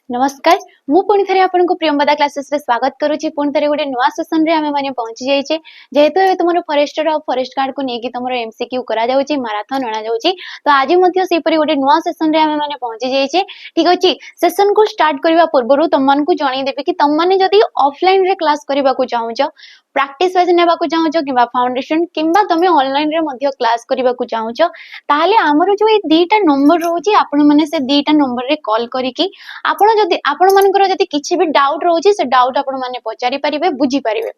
नमस्कार मु पुणी थे आपको प्रियंवदा क्लासेस रे स्वागत करुच्ची पुणी थे गोटे नुआ सेसन रे आमे माने पहुंची जाइए जेहेतु ए तुम फॉरेस्टर और फॉरेस्ट गार्ड को लेकिन तुम एमसीक्यू करा जाउची मैराथन अणा जाउची तो आज मध्य सेपरी गोटे नुआ सेसन रे आमे माने पहुंची जाइए ठीक अछि सेशन को स्टार्ट करबा पूर्व तुम मन को जणाई देबे कि तुम माने जदी ऑफलाइन रे क्लास करबा को चाहूछ प्रैक्टिस वाइज नेबा को चाहूछ किबा फाउंडेशन किबा तुम ऑनलाइन रे मध्य क्लास करबा को चाहूछ ताले हमरो जो ए दीटा नंबर रहउची आपण माने से दीटा नंबर रे कॉल करिकि आपण जदी आपण मानकर जदी किछि भी डाउट रहउची से डाउट आपण माने पचारि परिबे बुझी परिबे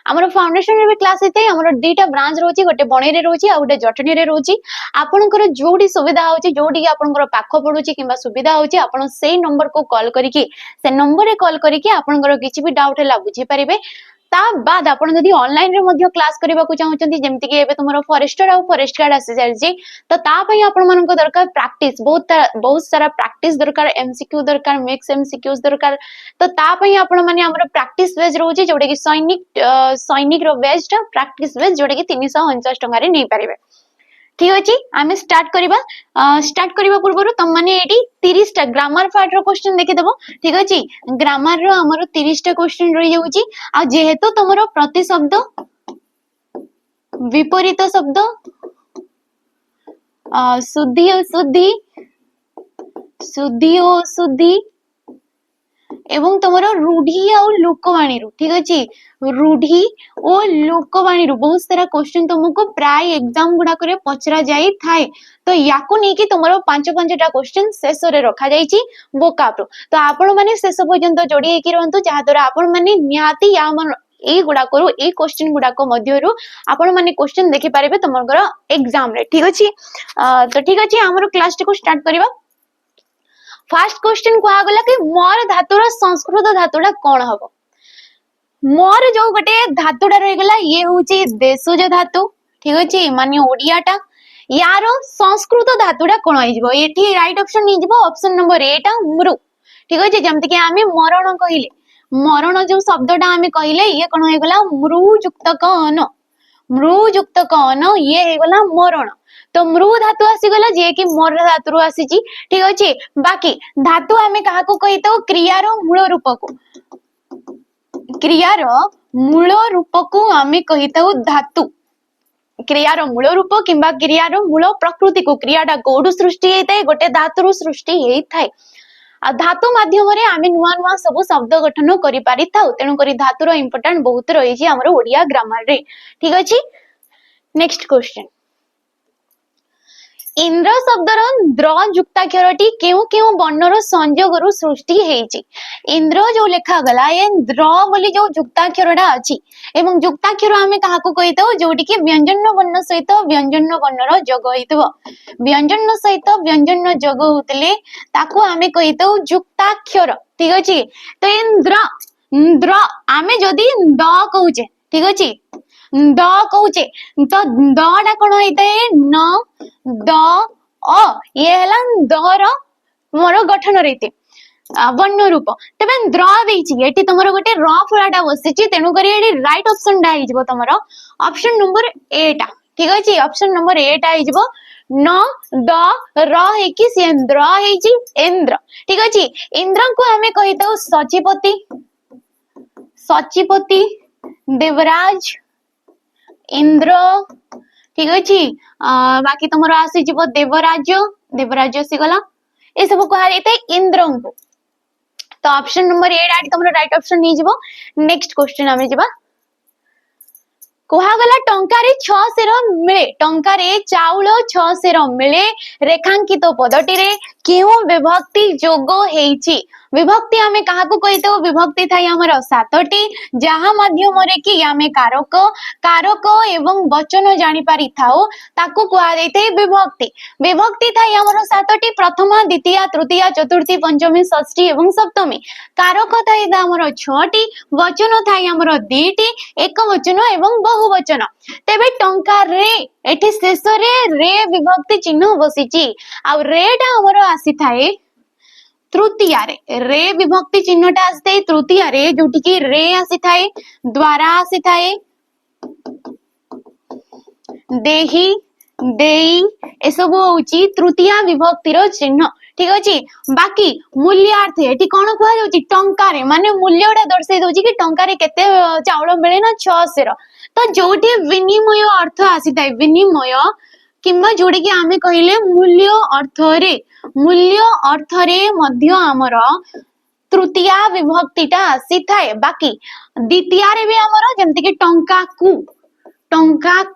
हमर फाउंडेशन रे भी क्लास हेते हमर दीटा ब्रांच रहउची गोटे बणई रे रहउची आ गोटे जटनी रे रहउची आपनकर जोडी सुविधा होची जोडी आपनकर पाख पडुची किबा सुविधा होची आपण सेही नंबर को कॉल करिकि से नंबर रे कॉल करिकि आपनकर किछि भी डाउट हैला बुझी परिबे ता बाद आपण जदी ऑनलाइन रे मध्य क्लास करबा को चाहउचंती जेमति कि एबे तुमरो फॉरेस्टर आ फॉरेस्ट गार्ड आसी जायछि तो ता पई आपण मानको दरकार प्रैक्टिस बहुत सारा प्रैक्टिस दरकार एमसीक्यू दरकार मिक्स एमसीक्यूज दरकार तो ता पई आपण माने हमरो प्रैक्टिस बेस रहउछि जोडे कि सैनिक रो बेस्ड प्रैक्टिस बेस जोडे कि 349 टंका रे नै परिबे ठीक अछि आमे स्टार्ट करबा पूर्व तुम माने एटी 30 टा ग्रामर पार्ट रो क्वेश्चन देखि देबो ठीक अछि ग्रामर रो हमरो 30 टा क्वेश्चन रहि जाउची आ जेहेतु तुमरो प्रति शब्द विपरीत शब्द शुद्धि अशुद्धि शुद्धि और शुद्धि एवं तुमरो रूढ़ी और लोकवाणी रू ठीक अछि रूढ़ी और लोकवाणी रू बहुत सारा क्वेश्चन तुमको प्राय एग्जाम गुडा करे पचरा जाई थाए तो याकू नै कि तुमरो 5-5टा क्वेश्चन शेष रे रखा जाईची बोकाप रो तो आपण माने शेष पर्यंत जोडी हेकि रहंतु जहा द्वारा आपण माने नियाती या मन ए गुडा करू ए क्वेश्चन गुडा को मध्यरु आपण माने क्वेश्चन देखि पारिबे तुमगर एग्जाम रे ठीक अछि तो ठीक अछि हमरो क्लास को स्टार्ट करबा फर्स्ट क्वेश्चन को आगला कि मोर धातुर संस्कृत धातुडा कोन हबो मोर जो गोटे धातुडा रहि गला ये होची देशज धातु ठीक अछि माने ओडियाटा यारो संस्कृत धातुडा कोन आइजबो एठी राइट ऑप्शन नि जबो ऑप्शन नंबर 8 मृ ठीक अछि जेमति कि आमे मरण कहिले मरण जो शब्दटा आमे कहिले ये कोन होय गला मृ युक्त कन ये हे गला मरण तो मृ धातु आसी गला जे कि मोर धातु रु आसीची ठीक अछि बाकी धातु आमे काहा को कहितो क्रिया रो मूल रूप को क्रियार मूल रूप को आमे कहितो धातु क्रियार मूल रूप किंबा क्रियार मूल प्रकृति को क्रियाटा कोडु सृष्टि हेइताय गोटे धातुरु सृष्टि हेइथाय आ धातु माध्यम रे आमे नुवा नुवा सब शब्द गठन करि पारि थाउ तेनु करी धातुर इंपोर्टेंट बहुत रही छि हमरो ओडिया ग्रामर रे ठीक अछि नेक्स्ट क्वेश्चन इंद्र शब्दर द्र युक्ताक्षरटी केउ केउ वर्णर संयोगरु सृष्टि हेइछि इंद्र जो लेखा गला ए द्र बोली जो युक्ताक्षरटा अछि एवं युक्ताक्षर आमे काहा को कहितो जोटी कि व्यंजन वर्ण सहित व्यंजन वर्णर जोग होइतबो व्यंजन सहित व्यंजन जोग होतले ताको आमे कहितो युक्ताक्षर ठीक अछि तो इंद्र द्र आमे जदी द कहूचे ठीक अछि द कहूचे तो दडा कोन होइताय न द अ ये हला दर मोर गठन रहिते वर्ण रूप तबे द्र देछि एठी तमरो गोटे र फळाटा बसिछि तेनु करी एठी राइट ऑप्शन डा हिजबो तमरो ऑप्शन नंबर 8 ठीक अछि ऑप्शन नंबर 8 हिजबो न द र हे कि सेंद्र हेछि इंद्र ठीक अछि इंद्र को हमें कहितो सचिपति देवराज इंद्र ठीक अछि बाकी तुमरो आसी जीवो देवराज से गला ए सब कहा जायते इंद्र को तो ऑप्शन नंबर 8 आडी तुमरो राइट ऑप्शन नि जीवो नेक्स्ट क्वेश्चन हमें जीवा कोहा गला टंकारे 6 सेर मिले टंकारे चाउल 6 सेर मिले रेखांकित पदटी रे केउ विभक्ति जोग हेइछि विभक्ति हमें कहा को कहितो विभक्ति थाई हमर 7टी जहा माध्यम रे कि हमें कारक एवं वचन जानि पारि थाओ ताको कहा जायते विभक्ति विभक्ति थाई हमर 7टी प्रथम द्वितीय तृतीय चतुर्थी पंचमी षष्ठी एवं सप्तमी कारक थाई हमर 6टी वचन थाई हमर 2टी एक वचन एवं बहुवचन तेबे टंका रे एठी शेष रे विभक्ति चिन्ह बसिची आ रेटा हमर आसी थाए तृतीया रे विभक्ति चिन्हटा आसी तृतीया रे जोटी कि रे आसी थाए द्वारा आसी थाए देही देई ए सब होची तृतीया विभक्तिर चिन्ह ठीक अछि। बाकी मूल्यार्थ एठी कोन कहै होची टंका रे माने मूल्यटा दर्शाई दोची कि टंका रे केते चाउल मिले ना 600 रो। तो जोठी विनिमय अर्थ आसीताय विनिमय किंबा जोडी कि आमे कहिले मूल्य अर्थ रे मध्य हमर तृतीया विभक्तिटा आसी थाए। बाकी द्वितीय रे भी हमर जेमति कि टंका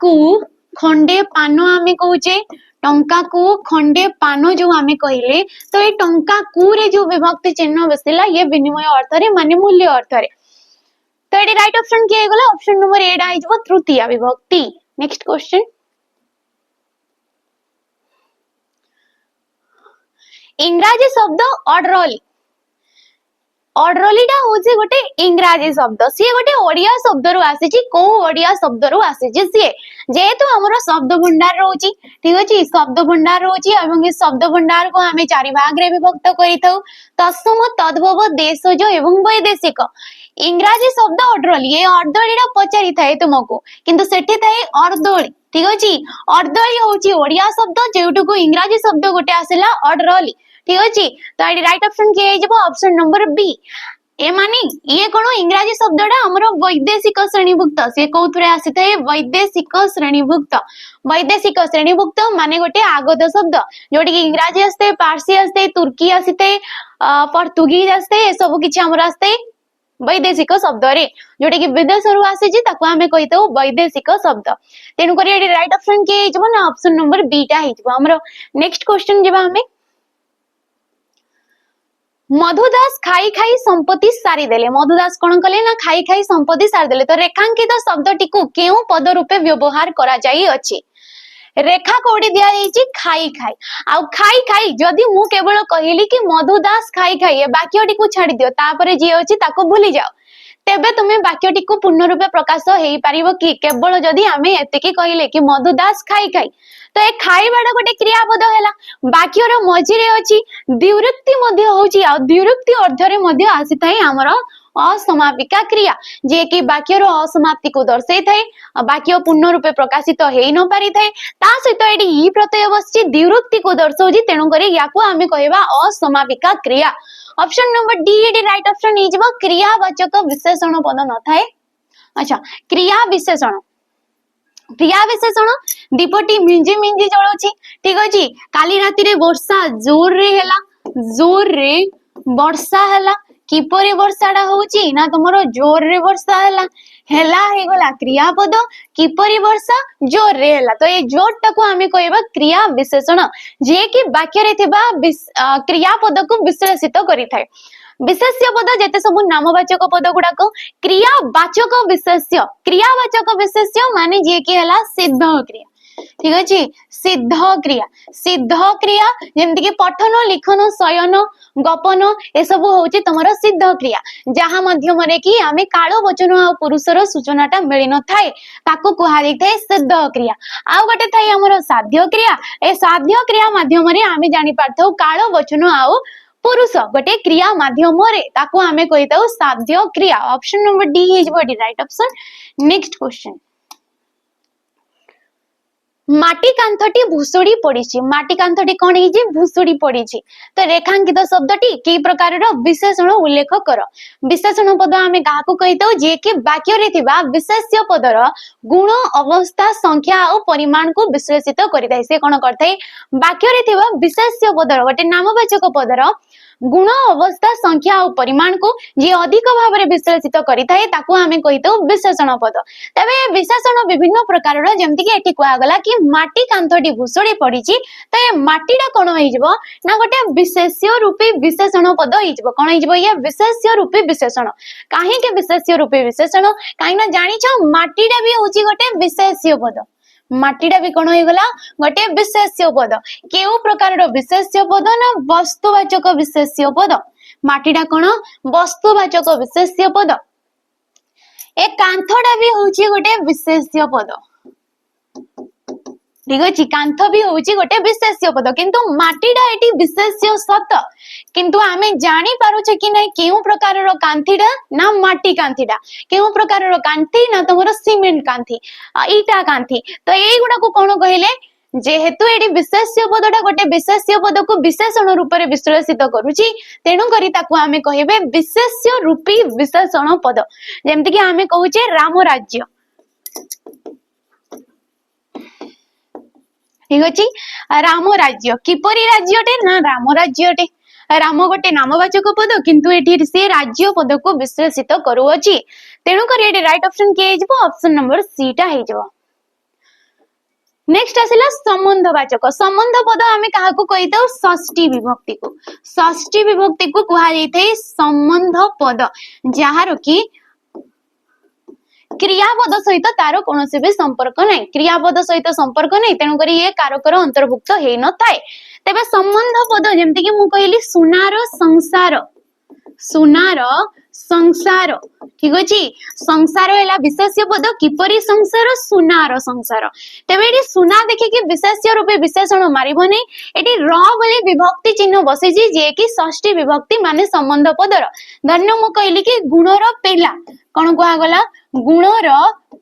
को खंडे पान आमे कहूचे टंका को खंडे पान जो आमे कहले तो ये टंका को रे जो विभक्ति चिन्ह बसला ये विनिमय अर्थ रे माने मूल्य अर्थ रे। तो ये राइट ऑप्शन किए गला ऑप्शन नंबर 8 आई जबो तृतीया विभक्ति। नेक्स्ट क्वेश्चन इंग्राजी शब्द ऑर्डरली ऑर्डरलीटा होचे गोटे इंग्राजी शब्द सी गोटे ओडिया शब्द रु आसीची को ओडिया शब्द रु आसीची सी जेहेतु हमरो शब्द भंडार रहउची ठीक अछि शब्द भंडार रहउची एवं ए शब्द भंडार को हमें चारि भाग रे विभक्त करिथौ तत्सम तद्भव देशज एवं वैदेशिक इंग्राजी शब्द ऑर्डरली ए ऑर्डरलीटा पचारि थाए तुमको किंतु सेठी थाए ऑर्डरली ठीक अछि ऑर्डरली होची ओडिया शब्द जेउटु को इंग्राजी शब्द गोटे आसिला ऑर्डरली ठीक अछि। तो आई राइट ऑप्शन के जबो ऑप्शन नंबर बी ए माने ये कोन इंग्राजी शब्दडा हमरो वैदेशिक श्रेणीभुक्त से कोथरे आसीते वैदेशिक श्रेणीभुक्त माने गोटे आगत शब्द जोटी कि इंग्राजी आस्ते पारसी आस्ते तुर्की आसीते पोर्तुगीज आस्ते ए सब किछि हमरो आस्ते वैदेशिक शब्द रे जोटी कि विदेश रु आसी जे ताको हमें कहितो वैदेशिक शब्द तेनु करी एडी राइट ऑप्शन के जबो ना ऑप्शन नंबर बी टा हिजबो हमरो। नेक्स्ट क्वेश्चन जेबा हमें मधुदास खाई खाई संपत्ति सारी देले मधुदास कोन कले ना खाई खाई संपत्ति सारी देले तो रेखांकित शब्दटी को केउ पद रूपे व्यवहार करा जाई अछि रेखा कोडी दिया जाईची खाई खाई आ खाई खाई जदी मु केवल कहिली कि मधुदास खाई खाई ए वाक्यटी को छाडी दियो तापरे जे अछि ताको भूली जाओ तेबे तुमे वाक्यटी को पूर्ण रूपे प्रकाश हेई पारिबो कि केवल जदी हमें एतिकी कहिले कि मधुदास खाई खाई तो ए खाइबाडा गोटे क्रियापद हैला वाक्यर मझिरे अछि द्विरुक्ति मध्य होची आ द्विरुक्ति अर्थ रे मध्य आसीथाय हमर असमापिका क्रिया जे कि वाक्यर असमाप्ति को दर्शाई थाए वाक्य पूर्ण रूपे प्रकाशित हेई न पारि थाए ता सहित एडी ई प्रत्यय बसची द्विरुक्ति को दर्शाउजी तेनु करी याको हमें कहबा असमापिका क्रिया। ऑप्शन नंबर डी एडी राइट ऑप्शन इ जबो क्रियावाचक विशेषण पद न थाए। अच्छा क्रिया विशेषण दीपटी मिंजी मिंजी जळुची ठीक अछि काली राती रे वर्षा जोर रे वर्षा हला किपरि वर्षाडा होउची ना तमरो जोर रे वर्षा हला हे गला क्रियापद किपरि वर्षा जोर रे हला तो ए जोरटा को हमें कहबा क्रिया विशेषण जे कि वाक्य रे थिबा क्रियापद को विश्लेषित करि थाए। विशेष्य पद जेते सब नामवाचक पद गुडा को क्रियावाचक विशेष्य माने जे कि हला सिद्ध क्रिया ठीक अछि सिद्ध क्रिया जेमति कि पठन लिखन शयन गपन ए सब होची तमरो सिद्ध क्रिया जहा माध्यम रे कि हमें कालो वचन आ पुरुषर सूचनाटा मिलि न थाए ताको कुहा जाई थाए सिद्ध क्रिया। आ गोटे थाए हमरो साध्य क्रिया ए साध्य क्रिया माध्यम रे हमें जानि पारथौ कालो वचन आ पुरुष गोटे क्रिया माध्यम रे ताको हमें कहिताउ साध्य क्रिया। ऑप्शन नंबर डी इज बडी राइट ऑप्शन। नेक्स्ट क्वेश्चन माटी कांथटी भूसुड़ी पड़ीची माटी कांथटी कोन हिजी भूसुड़ी पड़ीची तो रेखांकित शब्दटी की प्रकार रो विशेषण उल्लेख कर विशेषण पद हमें काहा को कहितो जे कि वाक्य रे थिबा विशेष्य पदर गुण अवस्था संख्या और परिमाण को विश्लेषित करिताय से कोन करथाय वाक्य रे थिबा विशेष्य पदर गोटे नामवाचक पदर गुण अवस्था संख्या और परिमाण को जे अधिक भाव में विश्लेषित करिथाय ताको हमें कहितो विशेषण पद। तबे विशेषण विभिन्न प्रकार रो जेमति कि एठी कोआ गला कि माटी कांथटी भूसुड़ी पड़ीची तो ये माटीटा कोन होइजबो ना गोटे विशेष्य रूपी विशेषण पद होइजबो कोन होइजबो ये विशेष्य रूपी विशेषण काहे के विशेष्य रूपी विशेषण काहे ना जानि छ माटीटा भी होची गोटे विशेष्य पद माटीटा भी कोन होई गला गोटे विशेष्य पद केउ प्रकार रो विशेष्य पद ना वस्तुवाचक विशेष्य पद माटीटा कोन वस्तुवाचक विशेष्य पद ए कांथटा भी होची गोटे विशेष्य पद ठीक अछि कांथ भी होची गोटे विशेष्य पद किंतु माटीटा एटी विशेष्य सत किंतु आमे जानि पारुछे कि नै केउ प्रकार रो कांथीडा ना माटी कांथीडा केउ प्रकार रो कांथी ना तमरो सीमेंट कांथी ईटा कांथी तो एई गुडा को कोन कहिले जेहेतु एटी विशेष्य पदटा गोटे विशेष्य पद को विशेषण रूप में विश्लेषित करुची तेणु करी ताकू आमे कहिबे विशेष्य रूपी विशेषण पद जेमति कि आमे कहूचे राम राज्य ठीक अछि राम राज्य किपरि राज्यटे ना राम राज्यटे राम गोटे नामवाचक पद किंतु एठी से राज्य पद को विश्लेषित करूअछि तेणु करी एटी राइट ऑप्शन के हिजबो ऑप्शन नंबर सी टा हिजबो नेक्स्ट आसिला संबंधवाचक संबंध पद आमे काहाकू कहिताउ षष्ठी विभक्ति को कुहा जाइथै संबंध पद जहार की क्रियापद सहित तार कोनोसी भी संपर्क नै क्रियापद सहित संपर्क नै तेणु करी ये कारकर अंतर्भुक्त हे न थाए तेबे संबंध पद जेमति कि मु कहिली सुनार संसार ठीक अछि संसार हैला विशेष्य पद किपरि संसार तेबे एटी सुना देखि कि विशेष्य रूपे विशेषण मारिबो नै एटी र बोली विभक्ति चिन्ह बसिजी जे कि षष्ठी विभक्ति माने संबंध पदर धन्य मु कहिली कि गुणर पेला कोन कुआ गला गुणर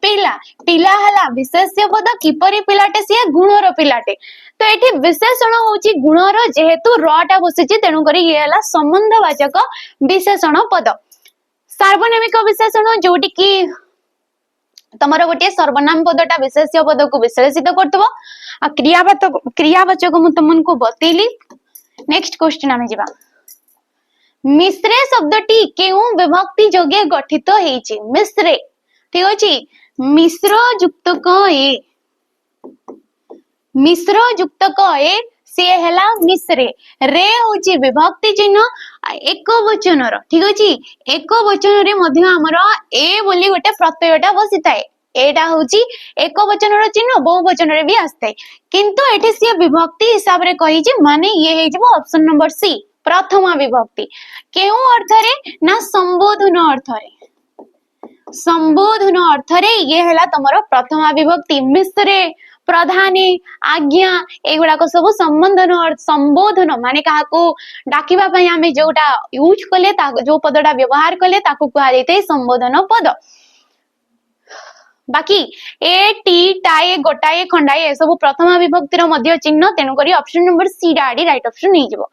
पिला हला विशेष्य पद किपरि पिलाटे से गुणर पिलाटे तो एठी विशेषण होची गुणर जेहेतु रटा बसिची तेणु करी ये हला संबंधवाचक विशेषण पद सार्वनामिक विशेषण जोटी की तमरो गोटे सर्वनाम पदटा विशेष्य पद को विश्लेषित करतबो आ क्रियावाचक मु तुमनको बतेली नेक्स्ट क्वेश्चन आमे जिबा मिश्रे शब्दटी केउ विभक्ति जोगे गठित हेछि मिश्रे ठीक अछि मिश्र युक्त क ए से हला मिश्रे रे होची विभक्ति चिन्ह एक वचन रो ठीक अछि एक वचन रे मध्य हमर ए बोली गोटे प्रत्ययटा बसिताए एटा होची एक वचन रो चिन्ह बहु वचन रे भी आस्ते किंतु एठी से विभक्ति हिसाब रे कहि जे माने ये हे जबो ऑप्शन नंबर सी प्रथमा विभक्ति केउ अर्थ रे ना संबोधन अर्थ रे ये हला तमरो प्रथमा विभक्ति मिश्रे प्रधानी आज्ञा एगुड़ाक सब संबोधन माने काहाको डाकिबा पई आमे जोटा यूज कले जो पदटा व्यवहार कले ताको कहा जायते संबोधन पद बाकी ए टी टाए गोटाए खंडाए सब प्रथमा विभक्तिर मध्य चिन्ह तेनु करी ऑप्शन नंबर सी डाडी राइट ऑप्शन नै जबो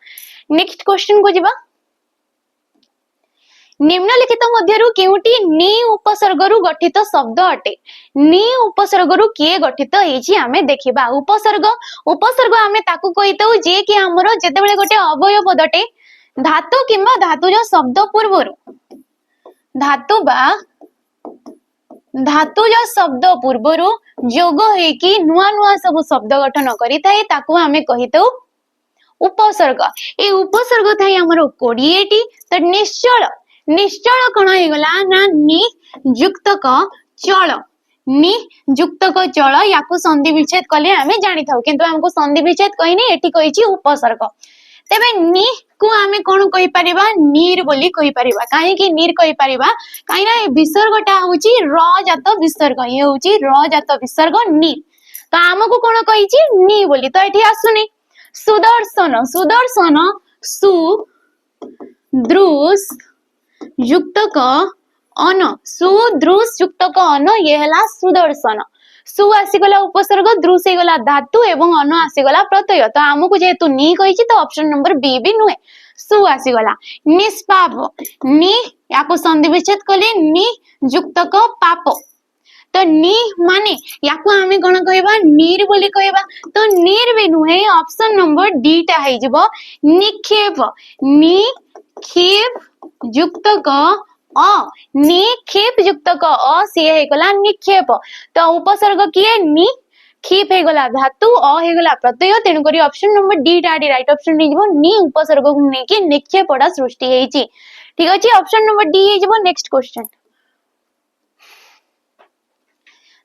नेक्स्ट क्वेश्चन को जिबा निम्नलिखित मध्यरु केउटी नि उपसर्गरु गठित शब्द अटे नि उपसर्गरु किए गठित हेछि आमे देखिबा उपसर्ग आमे ताकू कहितौ जे कि हमरो जते बेले गोटे अवयव पदटे धातु किंबा धातुज शब्द पूर्वरु धातुज शब्द पूर्वरु जोग हे कि नुआ नुआ सब शब्द गठन करिथाय ताकू आमे कहितौ उपसर्ग ए उपसर्ग थाई हमरो 20 टी त निश्चल कोन हे गला ना नि युक्त क चल याकू संधि विच्छेद कले आमे जानि थाउ किंतु हमको संधि विच्छेद कहि नै एठी कहिछि उपसर्ग तेबे नि को आमे कोन कहि परिबा नीर बोली कहि परिबा काहे कि नीर कहि परिबा काहे ना विसर्गटा होछि र जात विसर्ग ये होछि र जात विसर्ग नि तो हमको कोन कहिछि नि बोली तो एठी आसुनी सुदर्शन सु दृश युक्त क अन सुदृश युक्त क अन ये हला सुदर्शन सु आसीगला उपसर्ग दृश गला धातु एवं अन आसीगला प्रत्यय तो हमको जेहेतु नि कहिछि तो ऑप्शन नंबर बी भी नुहे सु आसीगला निष्पाप नि याको संधि विच्छेद कले नि युक्त क पाप तो नि माने याको आमे कोन कहबा नीर बोली कहबा तो नीर भी नुहे ऑप्शन नंबर डी टा हे जबो निक्षेप युक्त क अ निक्षेप युक्त क अ से हे गला निक्षेप तो उपसर्ग किए नि क्षेप हे गला धातु अ हे गला प्रत्यय तेनु करी ऑप्शन नंबर डी टा राइट ऑप्शन हे जबो नि उपसर्ग को ने कि निक्षेपडा सृष्टि हेछि ठीक अछि ऑप्शन नंबर डी हे जबो नेक्स्ट क्वेश्चन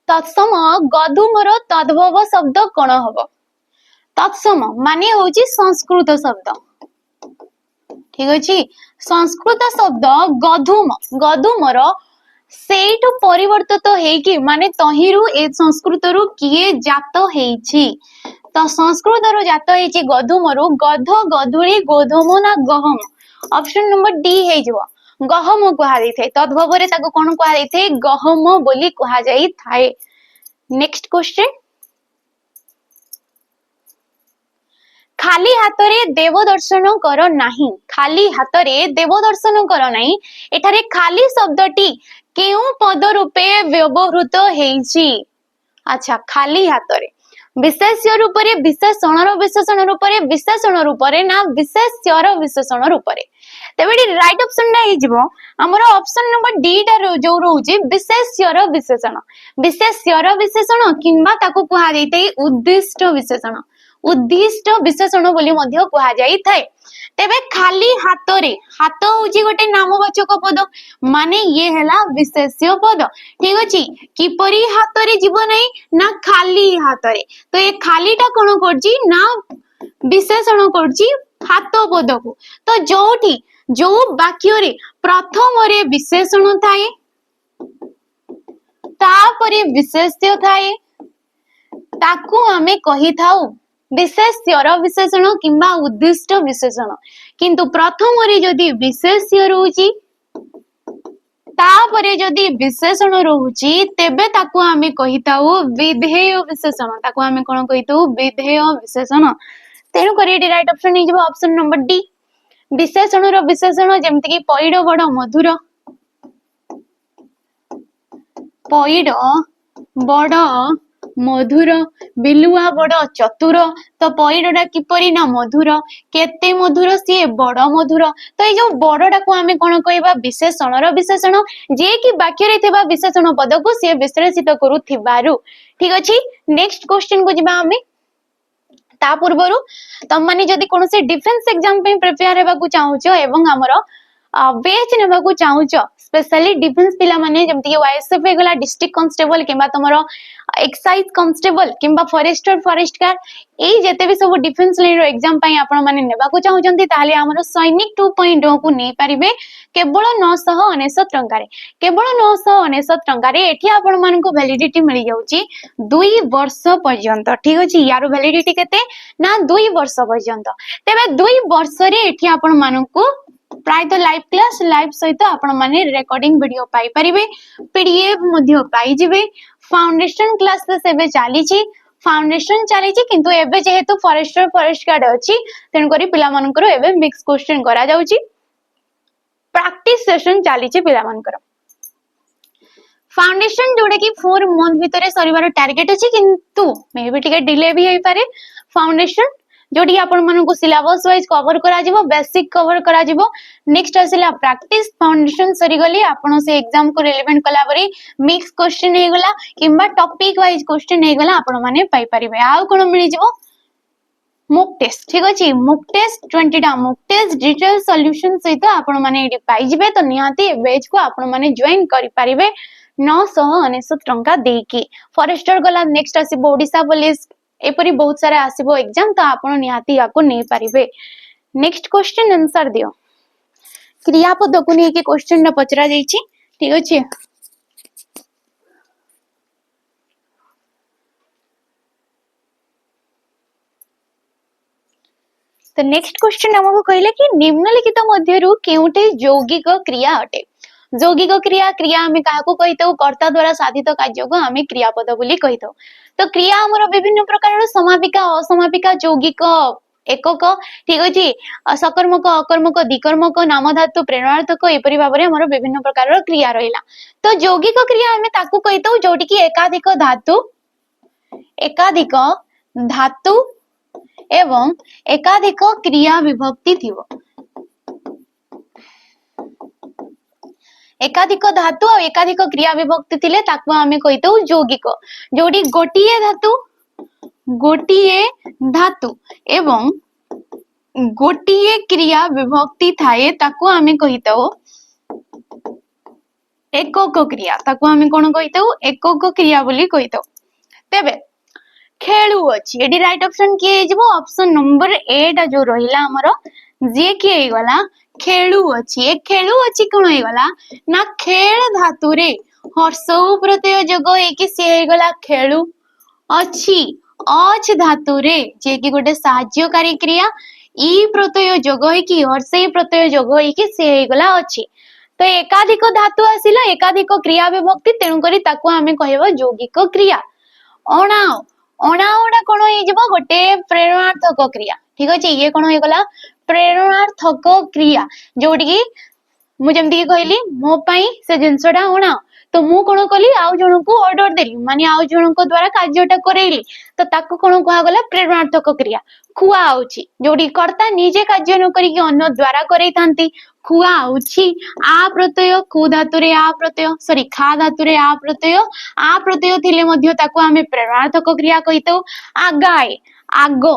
तत्सम गधुमर तद्भव शब्द कोन हबो तत्सम माने होची संस्कृत शब्द ठीक अछि संस्कृत शब्द गधुमर सेठु परिवर्तित हेकी माने तहिरु ए संस्कृत रु किए जात हेछि तो संस्कृत रु जात हेछि गधुमरु गध गधुली गोधूम ना गहम ऑप्शन नंबर डी हे जबो गहम कुहा जाइथाय तद्भव रे ताको कोन कुहा जाइथाय गहम बोली कुहा जाई थाए नेक्स्ट क्वेश्चन खाली हाथ रे देव दर्शन कर नाही, खाली हाथ रे देव दर्शन कर नाही, एठारे खाली शब्दटी केउ पद रूपे व्यवहृत हेछि? अच्छा, खाली हाथ रे विशेष्य रूप रे विशेषण रूप रे विशेषण रूप रे ना विशेष्यर विशेषण रूप रे? तेबेडी राइट ऑप्शन टा हिजबो हमर ऑप्शन नंबर डी टा जो रहउची विशेष्यर विशेषण, विशेष्यर विशेषण किंबा ताको कुहा जाइतै उद्दिष्ट विशेषण, उद्दिष्ट विशेषण बोली मध्य कुहा जाई थाए। तेबे खाली हाथ रे, हाथ होची गोटे नामवाचक पद माने ये हैला विशेष्य पद, ठीक अछि। किपरि हाथ रे जीव नै ना खाली हाथ रे, तो ये खाली टा कोन करची ना विशेषण करची हाथ पद को। तो जोठी जो वाक्य रे प्रथम रे विशेषण थाए तापरे विशेष्य थाए ताकू हमें कही थाउ विशेष्यर विशेषण किंबा उद्दिष्ट विशेषण, किंतु प्रथम रे जदि विशेष्य रहउची तापरे जदि विशेषण रहउची तेबे ताकू हमें कही थाउ विधेय विशेषण, ताकू हमें कोन कही थाउ विधेय विशेषण। तेनु करी एटी राइट ऑप्शन नै जबो ऑप्शन नंबर डी, विशेषण रो विशेषण जेमति कि पइड बड मधुर, पइड बड मधुर, बिलुआ बड़ चतुर, तो पइडटा किपरि ना मधुर, केते मधुर सी बड़ मधुर। तो ये जो बड़टा को आमे कोन कहबा विशेषण रो विशेषण, जे कि वाक्य रे थिबा विशेषण पद को से विश्लेषित करूथिबारु, ठीक अछि। नेक्स्ट क्वेश्चन को जिबा आमे। ता पूर्वरु तम माने जदि कोनसे डिफेंस एग्जाम पे प्रिपेयर हेबा को चाहूचो एवं हमरो बेच नेबा को चाहूचो, स्पेशली डिफेंस पिला माने जेमति कि वाईएसएफ हे गला डिस्ट्रिक्ट कांस्टेबल किबा तमरो एक्साइज कांस्टेबल किबा फॉरेस्टर फॉरेस्ट गार्ड, एई जेते भी सब डिफेंस लाइन रो एग्जाम पई आपण माने नेबा को चाहूचंती ताले हमरो सैनिक 2.0 को नै परिबे केवल 999 टंका रे, केवल 999 टंका रे। एठी आपण मानन को वैलिडिटी मिल जाउची 2 वर्ष पर्यंत, ठीक अछि। यारो वैलिडिटी केते ना 2 वर्ष पर्यंत। तेबे 2 वर्ष रे एठी आपण मानन को प्राय तो लाइव क्लास लाइव सहित आपण माने रिकॉर्डिंग वीडियो पाई परिबे, पीडीएफ मध्ये पाई जिवे। फाउंडेशन क्लासेस एबे चाली छी, फाउंडेशन चाली छी, किंतु एबे जेहेतु फॉरेस्टर फॉरेस्ट गार्ड अछि तेन करी पिला मानकर एबे मिक्स क्वेश्चन करा जाउची, प्रैक्टिस सेशन चाली छी पिला मानकर। फाउंडेशन जोड़े कि 4 मंथ भितरे सरीबार टारगेट अछि, किंतु मे बी टिके डिले भी होई पारे। फाउंडेशन जोड़ी आपण मानन को सिलेबस वाइज कवर करा जिवो, बेसिक कवर करा जिवो। नेक्स्ट आसिला प्रैक्टिस, फाउंडेशन सरी गली आपण से एग्जाम को रिलेवेंट कला परी मिक्स क्वेश्चन हे गला किंबा टॉपिक वाइज क्वेश्चन हे गला आपण माने पाई परिबे। आ कोन मिली जिवो मॉक टेस्ट, ठीक अछि। मॉक टेस्ट 20 टा मॉक टेस्ट डिटेल सॉल्यूशन सहित आपण माने एडी पाई जिवे। तो निहाती बैच को आपण माने ज्वाइन करि परिबे 999 टंका देकी। फॉरेस्टर गला नेक्स्ट आसीबो ओडिसा पुलिस, एपरी बहुत सारा आसीबो एग्जाम, तो आपण निहाती याको नै परिबे। नेक्स्ट क्वेश्चन आंसर दियो। क्रियापद को नै कि क्वेश्चन न पचरा जाईची, ठीक अछि। तो नेक्स्ट क्वेश्चन हमको कहले कि निम्नलिखित मध्यरु केउटे यौगिक क्रिया अटे? यौगिक क्रिया, क्रिया हमें काहाको कहितो कर्ता द्वारा साधित कार्य को हमें क्रियापद बोली कहितो। तो क्रिया हमर विभिन्न प्रकार समापिका असमापिका यौगिक एकक, ठीक अछि। सकर्मक अकर्मक द्विकर्मक नाम धातु प्रेरणार्थक एपरि भाबरे हमर विभिन्न प्रकार क्रिया रहिला। तो यौगिक क्रिया हमें ताकू कहितो जोटी कि एकाधिक धातु एवं एकाधिक क्रिया विभक्ति थिबो। एकाधिक धातु और एकाधिक क्रिया विभक्ति थिले ताकू हमें कहितो यौगिक। जोडी गोटिए धातु एवं गोटिए क्रिया विभक्ति थाए ताकू हमें कहितो एकक क्रिया, ताकू हमें कोन कहितो एकक क्रिया बोली कहितो। तेबे खेलु अछि, एडी राइट ऑप्शन की हे जबो ऑप्शन नंबर 8 जो रहिला हमर जे की हे गला खेलु अछि। ए खेलु अछि कोन हे गला ना खेल धातु रे हर्षौ प्रत्यय जोग हे कि से हे गला खेलु अछि। अछ धातु रे जे कि गोटे सहाय्यकारी क्रिया, ई प्रत्यय जोग हे कि हर्षै प्रत्यय जोग हे कि से हे गला अछि। तो एकाधिक धातु आसिला एकाधिक क्रिया विभक्ति, तेनु करी ताकू हमें कहबो यौगिक क्रिया। अणा अणा कौन हो गोटे प्रेरणार्थक क्रिया ठीक अच्छे ये कौन हो गला प्रेरणार्थक क्रिया जोटी की मुझे कहली मो पाई से जिनसटा अणा तो मु कौन कली आउ जन को ऑर्डर देली माने आउ जन को द्वारा कार्यटा करैली तो ताको कौन कहगला प्रेरणार्थक क्रिया खुआ आउची जोटी कर्ता निजे कार्य न करी अन्य द्वारा करै थांती खुआ आउची आ प्रत्यय खु धातुरे आ प्रत्यय सॉरी खा धातुरे आ प्रत्यय थिले मध्य ताको आमे प्रेरणार्थक क्रिया कहितो आगाए आगो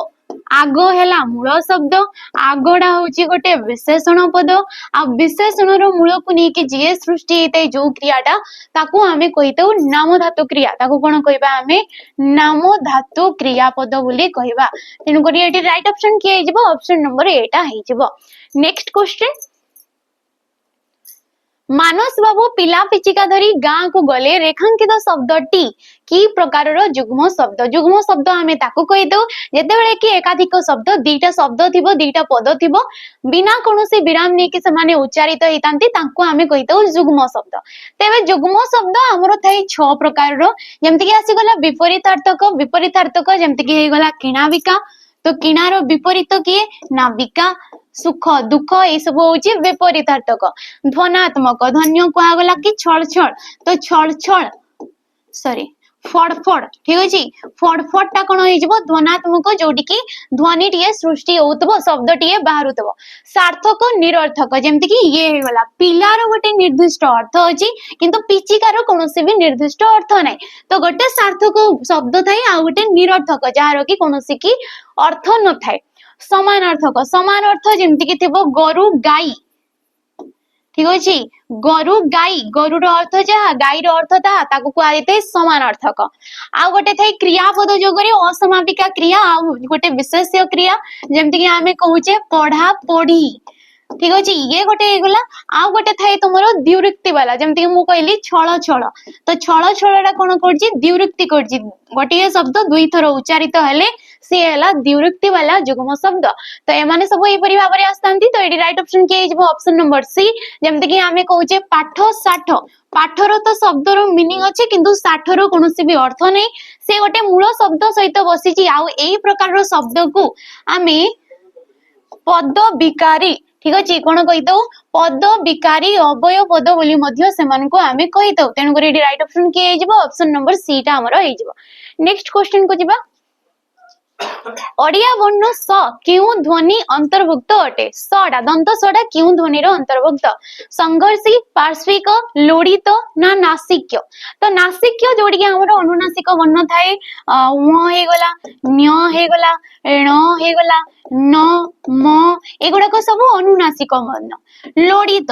आगो हेला मूल शब्द आगोड़ा होची गोटे विशेषण पद आ विशेषण रो मूल को नेकी जे सृष्टि हेते जो क्रियाटा ताको आमे कहितो नाम धातु क्रिया ताको कोन कहबा आमे नाम धातु क्रिया पद बोली कहबा तेनु करी एटी राइट ऑप्शन के हिजबो ऑप्शन नंबर 8 हिजबो नेक्स्ट क्वेश्चन मानस बाबू पिला पिचिका धरी गाँ को गले रेखांकित शब्दटी की प्रकार जुग्म शब्द आमे ताको कहि दउ जेतेबेले कि एकाधिक शब्द दीटा शब्द थिबो दीटा पद थिबो बिना कोनोसी विराम ने कि समाने उच्चारित हेतांती ताको आमे कहि दउ जुग्म शब्द तेबे जुग्म शब्द हमरो थाई 6 प्रकार रो जेमति कि आसी गला विपरीतार्थक जेमति कि हे गला किणाविका तो किणार विपरीत किए नाविका सुख दुख ये सब होची विपरीतार्थक ध्वनात्मक धन्य कहगला कि छळ छळ तो छळ छळ सॉरी फड़फड़ ठीक अछि फड़फड़ टा कोन होई जबो ध्वनात्मक जोडी की ध्वनि टिए सृष्टि होतबो शब्द टिए बाहरुतबो सार्थक निरर्थक जेमति कि ये हे गला पिलार गोटे निर्दिष्ट अर्थ अछि किंतु पिचिकार कोनोसी भी निर्दिष्ट अर्थ नै तो गोटे सार्थक शब्द थाई आ गोटे निरर्थक जहार की कोनोसी की अर्थ न थाई समान अर्थ जेमति कि थिबो गरु गाई ठीक अछि गरु गाई गरु रो अर्थ जहा गाई रो अर्थ ता ताको कुआइते समान अर्थक आ गोटे थाई क्रियापद जोगरे असमापिका क्रिया आ गोटे विशेष्य क्रिया जेमति कि आमे कहूचे पढ़ा पढ़ी ठीक अछि ये गोटे एगला आ गोटे थाई तुमरो द्विरुक्ति वाला जेमति कि मु कहली छळ छळ तो छळ छळडा कोन करछि द्विरुक्ति करछि गोटे शब्द दुई थर उच्चारित हेले से हला द्विरुक्ति वाला जुग्म शब्द तो एमाने सब एई परि भाबरे आस्तांती तो एडी राइट ऑप्शन के हिजबो ऑप्शन नंबर सी जेमति कि आमे कहूचे पाठ साठ पाठर तो शब्द रो मीनिंग अछि किंतु साठ रो कोनोसी भी अर्थ नै से गोटे मूल शब्द सहित बसिछि आ एई प्रकार रो शब्द को आमे पद विकारी ठीक अछि कोन कहितो पद विकारी अवय पद बोली मध्य सेमान को आमे कहितो तेनु करी एडी राइट ऑप्शन के हिजबो ऑप्शन नंबर सी टा हमरो हिजबो नेक्स्ट क्वेश्चन को जिबा ओडिया वर्ण स क्यों ध्वनि अंतर्भुक्त अटे सडा दंत सडा क्यों ध्वनि रो अंतर्भुक्त संघर्षी पार्श्विक लोडित ना नासिक्य तो नासिक्य जोडी के हमरो अनुनासिक वर्ण थाए उ हे गला न्य हे गला ण हे गला न म एगुडा को सब अनुनासिक वर्ण लोडित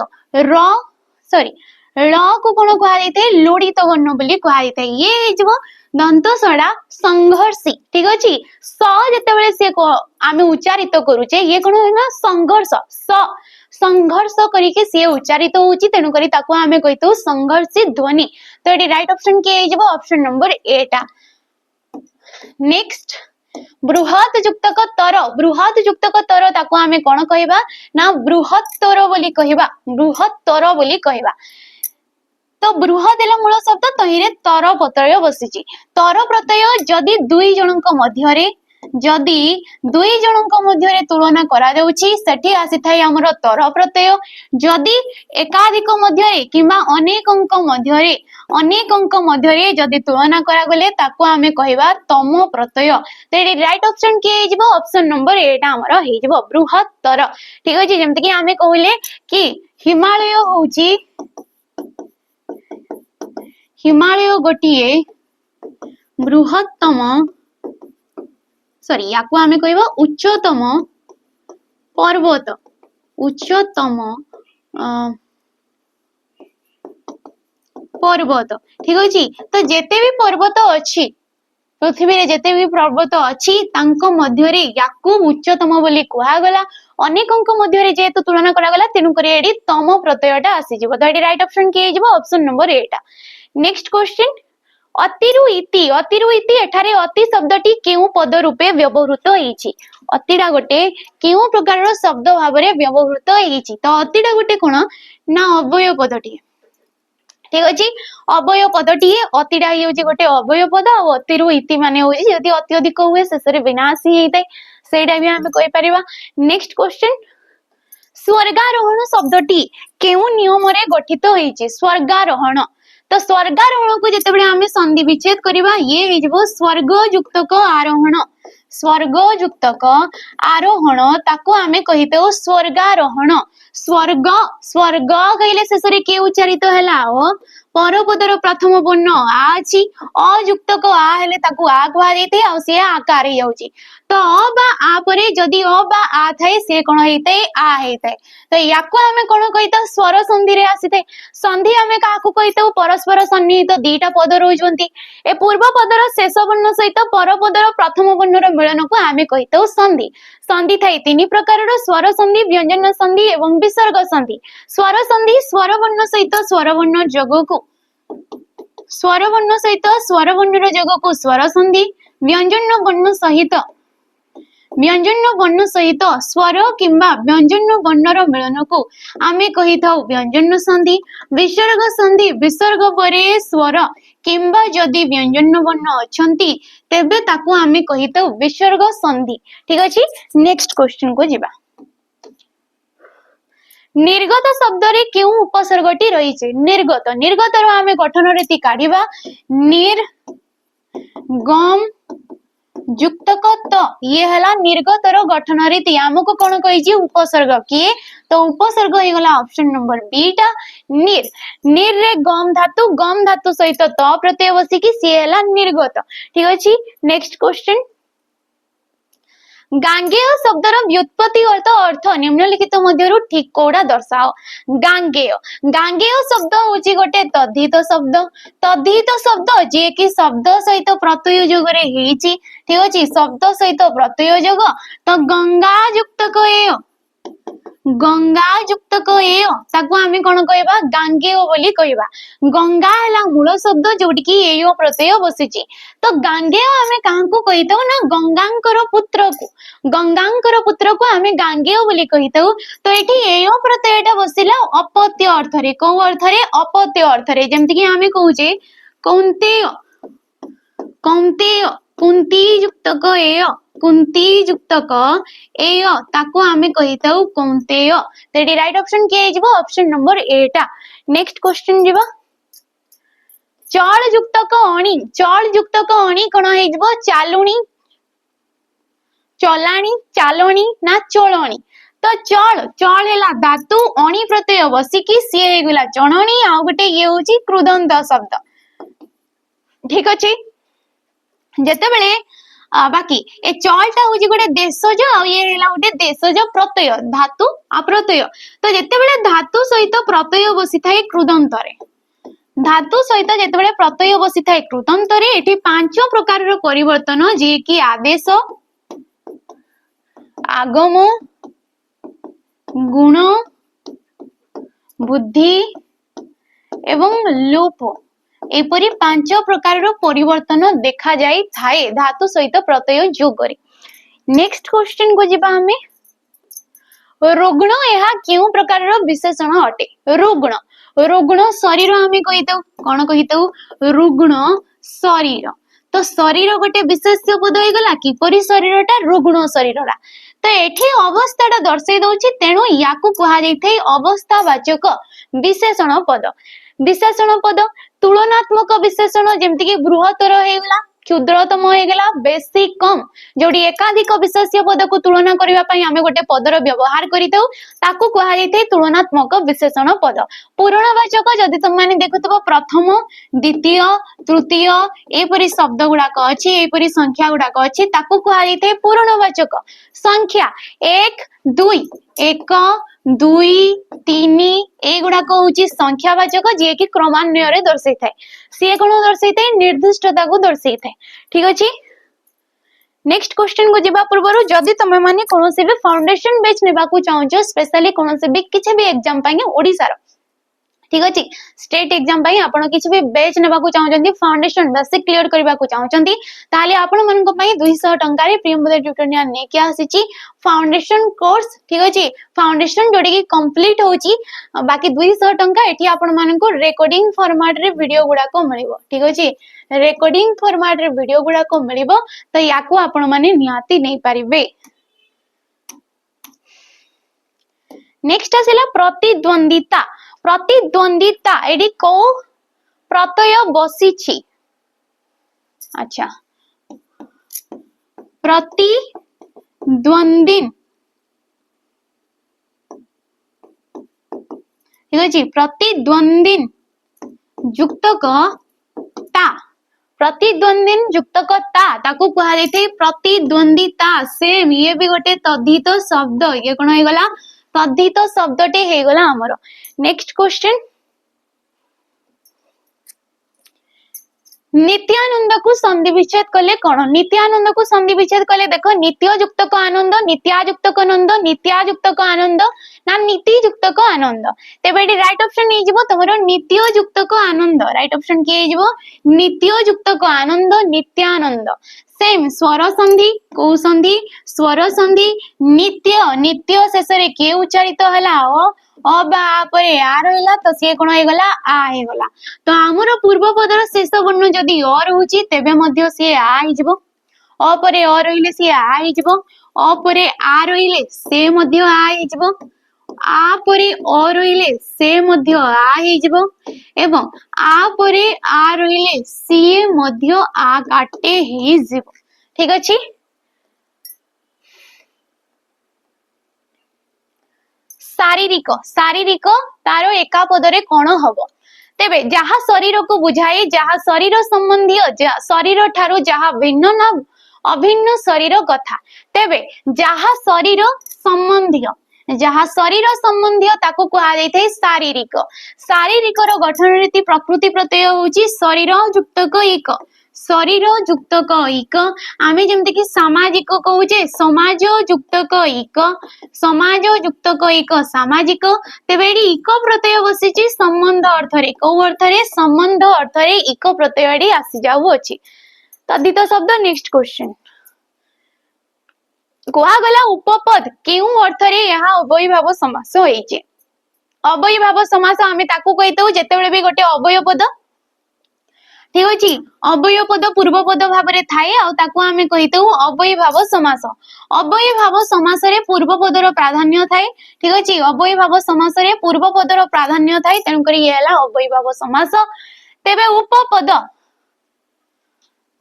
र सॉरी ल को कोन कहा जायते लोडित वर्ण बोली कहा जायते ये हेजबो दंत सडा संघर्षी ठीक अछि स जते बेले से को आमे उच्चारित करूचे ये कोन ना संघर्ष स संघर्ष करिके से उच्चारित होउची तेनु करी ताको आमे कहितो संघर्षी ध्वनि तो एडी राइट ऑप्शन के हेजबो ऑप्शन नंबर 8 नेक्स्ट बृहत युक्तक तर ताको आमे कोन कहबा ना बृहत्तर बोली कहबा तो बृहत एला मूल शब्द तहिरे तर प्रत्यय बसिची तर प्रत्यय जदि दुई जनक मध्यरे तुलना करा जाउची सेठी आसी थाई हमर तर प्रत्यय जदि एकाधिक मध्यरे किबा अनेकंक मध्यरे जदि तुलना करा गले ताको आमे कहबा तम प्रत्यय तेडी राइट ऑप्शन के हिजबो ऑप्शन नंबर 8 हमर हिजबो बृहत्तर ठीक अछि जेमति कि आमे कहले कि हिमालय गोटिए बृहत्तम सॉरी याकू आमे कहबा उच्चतम पर्वत ठीक अछि तो जेते भी पर्वत अछि पृथ्वी रे जेते भी पर्वत अछि तांको मध्यरे याकू उच्चतम बोली कुहा गला अनेकंक मध्यरे जेतु तुलना करा गला तेनु करे एडी तम प्रत्ययटा आसी जिवो तो एडी राइट ऑप्शन के हिजबो ऑप्शन नंबर 8 नेक्स्ट क्वेश्चन अतिरु इति एठारे अति शब्दटी केउ पद रूपे व्यवहृत होईछि अतिडा गोटे केउ प्रकार रो शब्द भाबरे व्यवहृत होईछि तो अतिडा गोटे कोन ना अव्यय पदटी ठीक अच्छे अवय पदटी अतिटा ही गोटे अवय पद और अति रु इति माने होची जदि अति अधिक हुए शेष रे विनाशी हेतै सेटा भी हम कहि परिबा। नेक्स्ट क्वेश्चन स्वर्गारोहण शब्दटी केउ नियम रे गठित होईची स्वर्गारोहण तो स्वर्गारोहण को जेतेबेले हमें संधि विच्छेद करबा ये हेजबो स्वर्ग युक्तक आरोहण स्वर्ग युक्तक आरोहण ताको हमें कहिते स्वर्गारोहण स्वर्ग स्वर्ग कहले शेष रे के उच्चारित हैला ओ परपदर प्रथम वर्ण आ अछि अयुक्तक आ हेले ताको आ कहा जायते आ से आकार हे जाउची तो अ बा आ परे जदि अ बा आ थाए से कोन हेते आ हेते तो याको हमें कोन कहितो स्वर संधि रे आसीते संधि हमें काको कहितो परस्पर सन्निहित दीटा पद रहउजंती ए पूर्व पदर शेष वर्ण सहित पर पदर प्रथम वर्णर मिलन को हमें कहितो संधि संधि थाई तीन प्रकार स्वर संधि व्यंजन संधि एवं विसर्ग संधि स्वर संधि स्वर वर्ण सहित स्वर वर्ण जोग को स्वर वर्ण सहित स्वर वर्णर जोग को स्वर संधि व्यंजन वर्ण सहित स्वर किंबा व्यंजन वर्णर मिलन को आमे कहि थाउ व्यंजन संधि विसर्ग परे स्वर किंबा जदि व्यंजन वर्ण अछंती तेबे ताकू आमे कहि थाउ विसर्ग संधि। ठीक अछि नेक्स्ट क्वेश्चन को जिबा निर्गत शब्द रे क्यों उपसर्गटी रही छे निर्गत निर्गत रो आमे गठन रीति काढिबा निर गम युक्तक त ये हला निर्गत रो गठन रीति हमको कोन कहि छी उपसर्ग किए तो उपसर्ग हे गला ऑप्शन नंबर बी टा निर निर रे गम धातु सहित त प्रत्यय बसी कि सी हला निर्गत। ठीक अछि नेक्स्ट क्वेश्चन गांगेय शब्दर व्युत्पत्ति अर्थ निम्नलिखित मध्यरु ठीक कोडा दर्शाओ गांगेय गांगेय शब्द होची गोटे तद्धित शब्द जे कि शब्द सहित प्रत्यय जोग रे हेची। ठीक अछि शब्द सहित प्रत्यय जोग तो गंगा युक्तक एय ताको आमे कोन कहबा गांगेय बोली कहबा गंगा हला मूल शब्द जोटी कि एय प्रत्यय बसिची तो गांगेय आमे काहाकू कहितो ना गंगांकर पुत्र को आमे गांगेय बोली कहितो तो एठी एय प्रत्ययटा बसिला अपत्य अर्थ रे को अर्थ रे अपत्य अर्थ रे जेमति कि आमे कहूचे कौंतेय कुंती युक्तक एय ताको आमे कहिताउ कौंतेय तेडी राइट ऑप्शन के हिजबो ऑप्शन नंबर ए टा। नेक्स्ट क्वेश्चन जिबा चल युक्तक अणी कोन हिजबो चालुणी चलाणी चालणी ना चोलणी तो चल हेला धातु अणी प्रत्यय बसी कि सी हे गेला चणणी आ गोटे ये होची कृदंत शब्द। ठीक अछि जेतेबेले बाकी ए चलटा होची गोटे देशज आ ये हेला गोटे देशज प्रत्यय धातु आ प्रत्यय तो जेतेबेले धातु सहित प्रत्यय बसी थाए कृदंत रे धातु सहित जेतेबेले प्रत्यय बसी थाए कृदंत रे एठी पांच प्रकार रो परिवर्तन जे कि आदेश आगम गुण बुद्धि एवं लोप एपरी पांच प्रकार रो परिवर्तन देखा जाई थाए धातु सहित प्रत्यय जोग रे। नेक्स्ट क्वेश्चन को जिबा हमें रुग्ण यह क्यों प्रकार रो विशेषण अटे रुग्ण शरीर हमें कहितौ कोन कहितौ रुग्ण शरीर तो शरीर गोटे विशेष्य पद हो गला किपरि शरीरटा रुग्ण शरीरटा तो एठी अवस्थाटा दर्शाई दउची तेणु याकू कहा जाइथै अवस्थावाचक विशेषण पद तुलनात्मक विशेषण जेमति कि बृहत्तर हेगला क्षुद्रतम हेगला बेसी कम जोडी एकाधिक विशेष्य पद को तुलना करिवा पई हमें गोटे पदर व्यवहार करितौ ताकू कहा जाइथै तुलनात्मक विशेषण पद। पूर्णवाचक जदि तुम माने देखुतबो प्रथम द्वितीय तृतीय एपरि शब्द गुडाक अछि एपरि संख्या गुडाक अछि ताकू कहा जाइथै पूर्णवाचक। संख्या 1 2 3 ए गुडाक होची संख्यावाचक जे कि क्रमान्वय रे दर्शाइ थाए से कोन दर्शाइ थाए निर्दिष्टता को दर्शाइ थाए। ठीक अछि नेक्स्ट क्वेश्चन को जिबा पूर्वरु जदि तमे माने कोनोसे भी फाउंडेशन बैच नेबा को चाहौ स्पेशली कोनोसे भी किछ भी एग्जाम पाइने ओडिसा रो ठीक अच्छे स्टेट एग्जाम पाई आपण किसी भी बैच नेबाकू चाहउछंती फाउंडेशन बेसिक क्लियर करबाकू चाहउछंती ताले आपण मनन को पई 200 टंका रे प्रियंवदा ट्यूटोरियल ने के आसीची फाउंडेशन कोर्स ठीक अच्छे फाउंडेशन जोडी की कंप्लीट होची बाकी 200 टंका एठी आपण मनन को रिकॉर्डिंग फॉर्मेट रे वीडियो गुडा को मिलिबो ठीक अच्छे रिकॉर्डिंग फॉर्मेट रे वीडियो गुडा को मिलिबो तो याकू आपण माने निहाती नै परिबे। नेक्स्ट आसेला प्रतिद्वंदिता प्रतिद्वंदिता एडी को प्रत्यय बसीछि अच्छा प्रतिद्वंदिन ठीक अछि प्रतिद्वंदिन युक्त क ता प्रतिद्वंदिन युक्त क ता ताकू कहा जायथे प्रतिद्वंदिता सेम ये भी गोटे तद्धित शब्द ये कोन हे गला तद्धित शब्दटे हे गला हमरो। नेक्स्ट क्वेश्चन नित्यानंद को संधि विच्छेद कले कौन नित्यानंद को संधि विच्छेद कले देखो नित्य युक्त को आनंद नित्यायुक्त को आनंद नित्यायुक्त को आनंद ना नीति युक्त को आनंद तेबे एटी राइट ऑप्शन नै जिवो तमरो नित्य युक्त को आनंद राइट ऑप्शन के जिवो नित्य युक्त को आनंद नित्यानंद सेम स्वर संधि को संधि स्वर संधि नित्य नित्य शेष रे के उच्चारित हला अब आपरे आ रहिला तो से कोन हे गला आ हे गला तो हमरो पूर्व पदर शेष वर्ण जदी अ रहउची तेबे मध्य से आ हि जिवो अ परे अ रहिले से आ हि जिवो अ परे आ रहिले से मध्य आ हि जिवो आ परे अ रहिले से मध्य आ हि जिवो एवं आ परे आ रहिले से मध्य आ काटे हि जिवो ठीक अछि। शारीरिक शारीरिक तारो एका पदरे कोन हबो तेबे जहा शरीर को बुझाए जहा शरीर संबंधी शरीर ठारू जहा भिन्न ना अभिन्न शरीर कथा तेबे जहा शरीर संबंधी ताको कहा जायते शारीरिक शारीरिक रो गठन रीति प्रकृति प्रत्यय होची शरीर युक्त क एक शरीर युक्त क एक आमे जेमते कि सामाजिक कहूचे समाज युक्त क एक समाज युक्त क एक सामाजिक तेबे एडी इक प्रत्यय बसिची संबंध अर्थ रे को अर्थ रे संबंध अर्थ रे इक प्रत्यय एडी आसी जाउ अछि तद्धित शब्द। नेक्स्ट क्वेश्चन कोहा गला उपपद केउ अर्थ रे यहा अवयवी भाव समास होइचे अवयवी भाव समास आमे ताकू कहितौ जेतेबेले भी गोटे अवयव पद ठीक अछि अवयव पद पूर्व पद भाव रे थाए आ ताकू आमे कहितौ अवयवी भाव समास अवयवी भाव समास रे पूर्व पदर प्राधान्य थाए ठीक अछि अवयवी भाव समास रे पूर्व पदर प्राधान्य थाए तेनु करी येला अवयवी भाव समास तेबे उपपद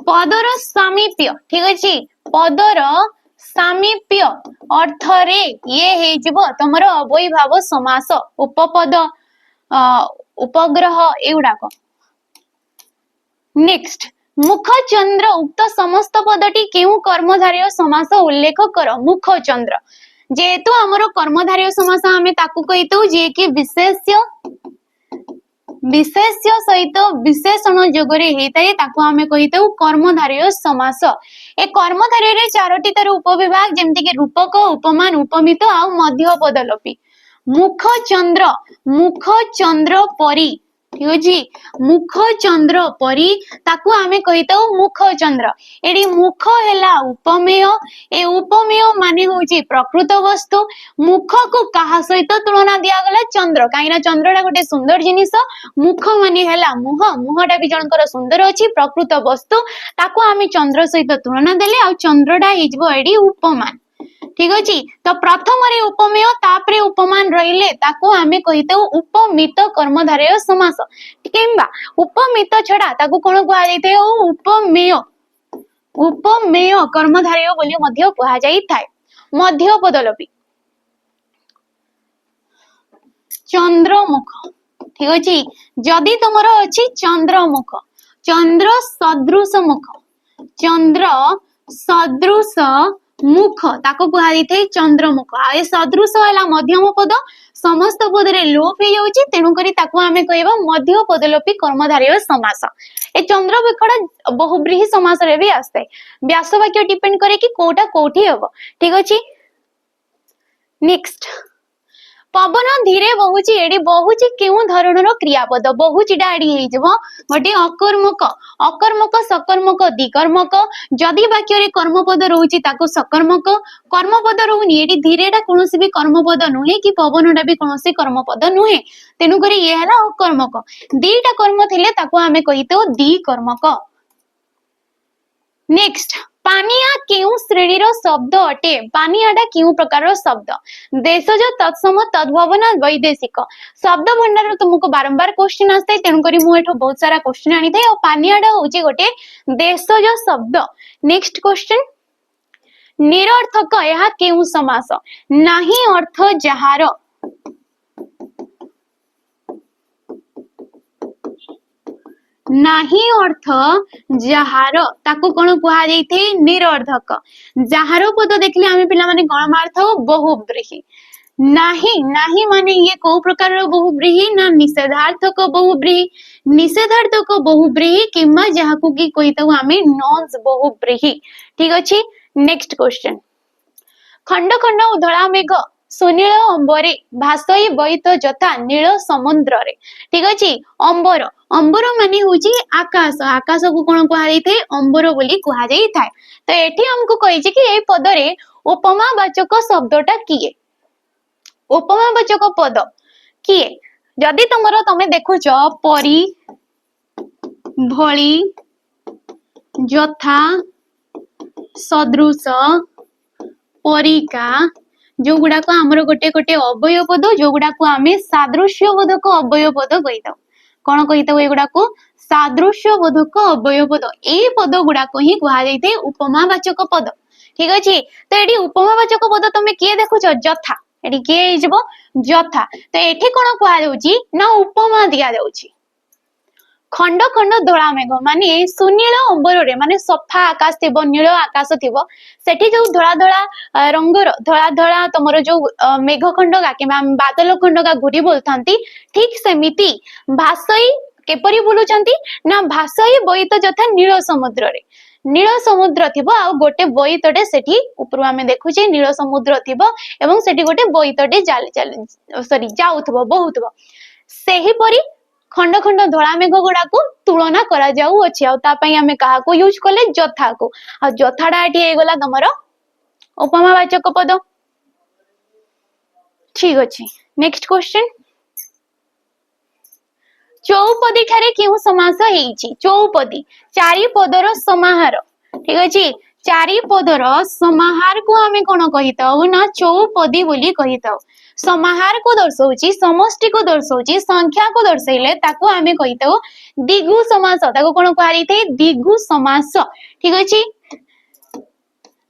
पदर सामीप्य ठीक अछि पदर सामीप्य अर्थ रे ये हे जिवो तमरो अवयवी भाव समास उपपद उपग्रह एउडा को। नेक्स्ट मुख चंद्र उक्त समस्त पदटी केउ कर्मधारय समास उल्लेख कर मुख चंद्र जेतु हमरो कर्मधारय समास हमें ताकू कहितौ जे कि विशेष्य सहित विशेषण जोगरे हेताए ताकू हमें कहितौ कर्मधारय समास ए कर्मधारय रे चारोटी तर उपविभाग जेमति कि रूपक उपमान उपमित आ मध्य पदलोपी मुख चंद्र परी ठीक अछि मुख चंद्र परी ताकू आमे कहितौ मुख चंद्र एडी मुख हेला उपमेय ए उपमेय माने होची प्रकृत वस्तु मुख को कहा सहित तुलना दिया गला चंद्र काईना चंद्रटा गोटे सुंदर जिनिस मुख माने हेला मुहटा भी जनकर सुंदर अछि प्रकृत वस्तु ताकू आमे चंद्र सहित तुलना देले आ चंद्रटा हिजबो एडी उपमान ठीक अछि तो प्रथम रे उपमेय तापरे उपमान रहिले ताको आमे कहितौ उपमित कर्मधारय समास किंबा उपमित छडा ताको कोन कुआ जायते उपमेय कर्मधारय बोली मध्य कुआ जाई थाए मध्य पदलोपी चंद्रमुख ठीक अछि जदी तुमरो अछि चंद्रमुख चंद्र सदृश मुख ताको कुहा जायते चंद्रमुख आ ए सदृश वाला मध्यम पद समस्त पद रे लोप हे जाउची तेनु करी ताको हमें कहबा मध्य पदलोपी कर्मधारय समास ए चंद्रमुखड़ा बहुब्रीहि समास रे भी आस्ते व्यास वाक्य डिपेंड करे कि कोटा कोठी हबो ठीक अछि। नेक्स्ट पवन धीरे बहुची एडी बहुची केउ धरणर क्रियापद बहुचीटा एडी हेइजबो गोटे अकर्मक अकर्मक सकर्मक दिकर्मक जदि वाक्य रे कर्मपद रहउची ताको सकर्मक कर्मपद रहउनी एडी धीरेटा कोनोसी भी कर्मपद नुहे कि पवनटा भी कोनोसी कर्मपद नुहे तेनु करी ये हला अकर्मक दीटा कर्म थिले ताको आमे कहितो दिकर्मक नेक्स्ट पानिया केउ श्रेणीर शब्द अटे पानियाटा केउ प्रकार शब्द देशज तत्सम तद्भवन वैदेशिक शब्द भंडार तुमको बारंबार क्वेश्चन आस्ते तेनु करी मु एठो बहुत सारा क्वेश्चन आनी थे और पानियाटा होची गोटे देशज शब्द नेक्स्ट क्वेश्चन निरर्थक यह केउ समास नाही अर्थ जहार नाही अर्थ जहार ताको कोन कुहा जाइथे निरर्थक जहार पद देखले आमे पिला माने कोन मारथो बहुब्रीहि नाही नाही माने ये को प्रकार रो बहुब्रीहि ना निषेधार्थक बहुब्रीहि निषेधार्थक बहुब्रीहि किंबा जहाकू की कहितो आमे नॉन्स बहुब्रीहि ठीक अछि नेक्स्ट क्वेश्चन खंड खंड उधळा मेघ सुनील अंबरे भासई बहित जथा नील समुद्र रे ठीक अछि अंबर अंबर माने होची आकाश आकाश को कोन कुहा जाइथे अंबर बोली कुहा जाई थाए तो एठी हमको कहिछि कि ए पद रे उपमावाचक शब्दटा किए उपमावाचक पद किए जदि तमे देखुछ परी भली जथा सदृश परिका जो गुडा को हमर गोटे गोटे अवयव पद जो गुडा को आमे सादृश्य बोधक अवयव पद कहिताऊ कोन कहिताऊ ए गुडा को सादृश्य बोधक अवयव पद ए पद गुडा को ही कुहा जाइते उपमावाचक पद ठीक अछि तो एडी उपमावाचक पद तमे के देखुछ जथा एडी के हिजबो जथा तो एठी कोन कुहा जाउची ना उपमा दिया जाउची खंड खंड धोला मेघ माने सुनील अंबर रे माने सफा आकाश थिबो नील आकाश थिबो सेठी जो धोला धोला रंगर धोला धोला तमरो जो मेघ खंडगा कि बादल खंडगा घुरी बोलथांती ठीक सेमिति भासई केपरि बोलुचंती ना भासई बहित जथा नील समुद्र रे नील समुद्र थिबो आ गोटे बहितटे सेठी ऊपर आमे देखुचे नील समुद्र थिबो एवं सेठी गोटे बहितटे जाउथबो बहुथबो सेही परी खंड खंड धोला मेघ गुडा को तुलना करा जाऊ अछि आ ता पई हमें कहा को यूज करले जथा को आ जथाडा एठी हे गला तमरो उपमावाचक पद ठीक अछि नेक्स्ट क्वेश्चन चौपदी ठारे केउ समास हेइछि चौपदी चारि पदर समाहार ठीक अछि चारि पदर समाहार को हमें कोन कहिताऊ ना चौपदी बोली कहिताऊ समाहार को दर्शाउची समष्टि को दर्शाउची संख्या को दर्शाइले ताको हमें कहिताऊ द्विगु समास ताको कोन कहै थे द्विगु समास ठीक अछि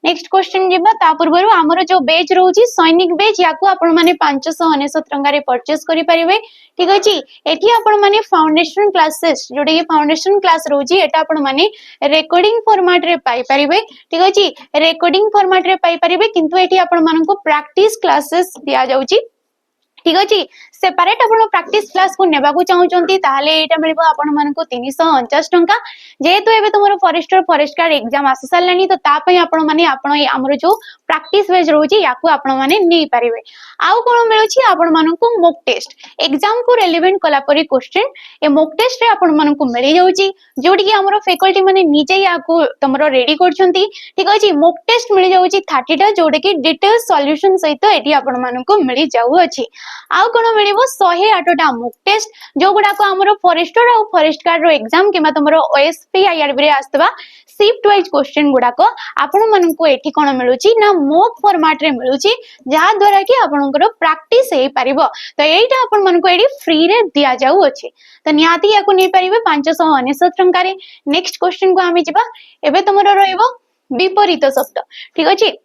नेक्स्ट क्वेश्चन जेबा ता पूर्वरु हमर जो बेच रहउची सैनिक बेच याको आपण माने 599 टंका रे परचेस करि परिबे ठीक अछि एठी आपण माने फाउंडेशन क्लासेस जोडे के फाउंडेशन क्लास रहउची एटा आपण माने रिकॉर्डिंग फॉर्मेट रे पाई परिबे ठीक अछि रिकॉर्डिंग फॉर्मेट रे पाई परिबे किंतु एठी आपण मानको प्रैक्टिस क्लासेस दिया जाउची ठीक अछि सेपरेट आपण प्रैक्टिस क्लास को नेबा को चाहउचंती ताले एटा मिलबो आपण मानको 349 टंका जेहेतु एबे तुमरो फॉरेस्टर फॉरेस्ट गार्ड एग्जाम आसी सारलानी तो ता पई आपण माने आपण हमरो जो प्रैक्टिस बेज रहउची याकू आपण माने नै पारिबे आउ कोन मिलुची आपण मानको मॉक टेस्ट एग्जाम को रिलेवेंट कला परी क्वेश्चन ए मॉक टेस्ट रे आपण मानको मिलि जाउची जोडी कि हमरो फैकल्टी माने निजे याकू तुमरो रेडी करछंती ठीक अछि मॉक टेस्ट मिलि जाउची 30 टा जोडी कि डिटेल सॉल्यूशन सहित एठी आपण मानको मिलि जाउ अछि आउ कोन मिलिबो 108 टा मॉक टेस्ट जो गुडा को हमरो फॉरेस्टर और फॉरेस्ट गार्ड रो एग्जाम केमा तुमरो ओएसपी आईआरबी रे आस्तबा शिफ्ट वाइज क्वेश्चन गुडा को आपण मानको एठी कोन मिलुची ना मॉक फॉर्मेट रे मिलुची जहा द्वारा कि आपनकर प्रैक्टिस हे परिबो तो एटा आपण मानको एडी फ्री रे दिया जाउ अछि तो निहाती याको नै परिबे 599 टंका रे नेक्स्ट क्वेश्चन को आमी जिबा एबे तुमरो रहइबो विपरीत शब्द ठीक अछि